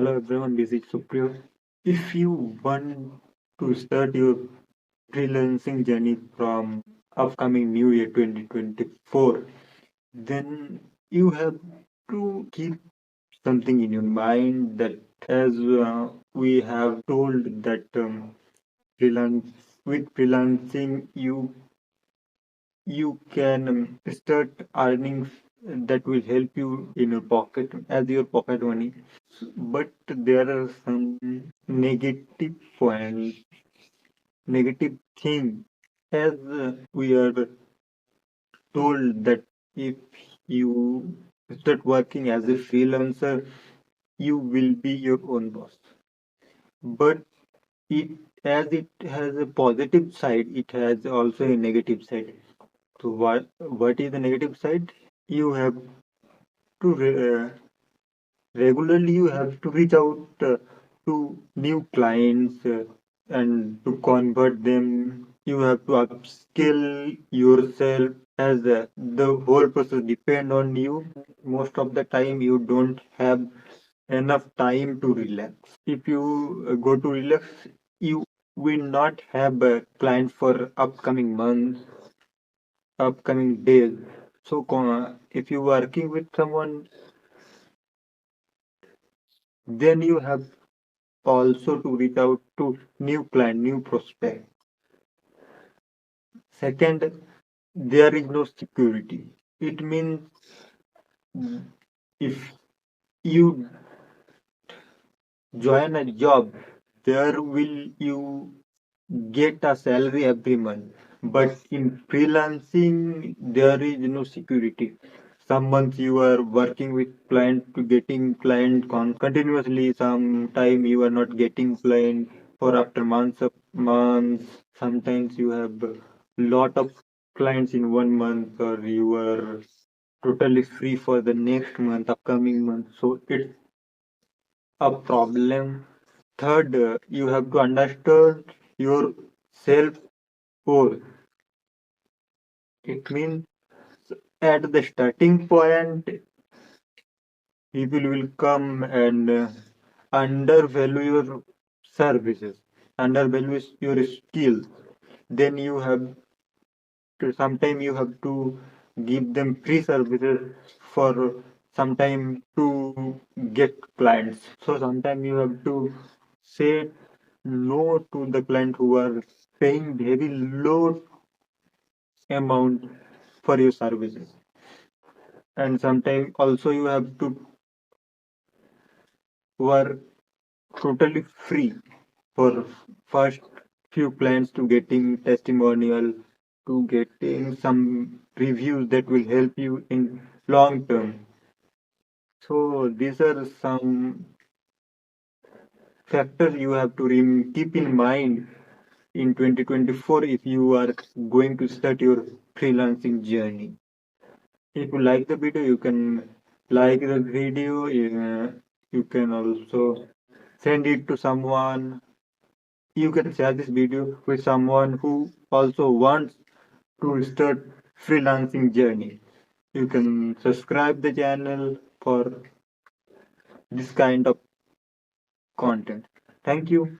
Hello everyone, this is Supriyo. If you want to start your freelancing journey from upcoming New Year 2024, then you have to keep something in your mind that as we have told that freelance with freelancing you can start earning that will help you in your pocket as your pocket money. But there are some negative points, negative thing, as we are told that if you start working as a freelancer, you will be your own boss. But it as it has a positive side, it has also a negative side. So what is the negative side? You have to regularly you have to reach out to new clients and to convert them. You have to upskill yourself as the whole process depend on you. Most of the time you don't have enough time to relax. If you go to relax, you will not have a client for upcoming months, upcoming days. So if you're working with someone, then you have also to reach out to new client, new prospect. Second, there is no security. It means if you join a job, there will you get a salary every month. But in freelancing, there is no security. Some months you are working with client to getting client continuously. Sometime you are not getting client for after months of months. Sometimes you have a lot of clients in 1 month, or you are totally free for the next month, upcoming month. So it's a problem. Third, you have to understand your self worth. It means at the starting point, people will come and undervalue your services, undervalue your skills. Then you have to sometime you have to give them free services for some time to get clients. So sometimes you have to say no to the client who are paying very low amount for your services. And sometimes also you have to work totally free for first few clients to getting testimonial, to getting some reviews that will help you in long term. So these are some factors you have to keep in mind in 2024 if you are going to start your freelancing journey. If you like the video, you can like the video. You can also send it to someone. You can share this video with someone who also wants to start freelancing journey. You can subscribe the channel for this kind of content. Thank you.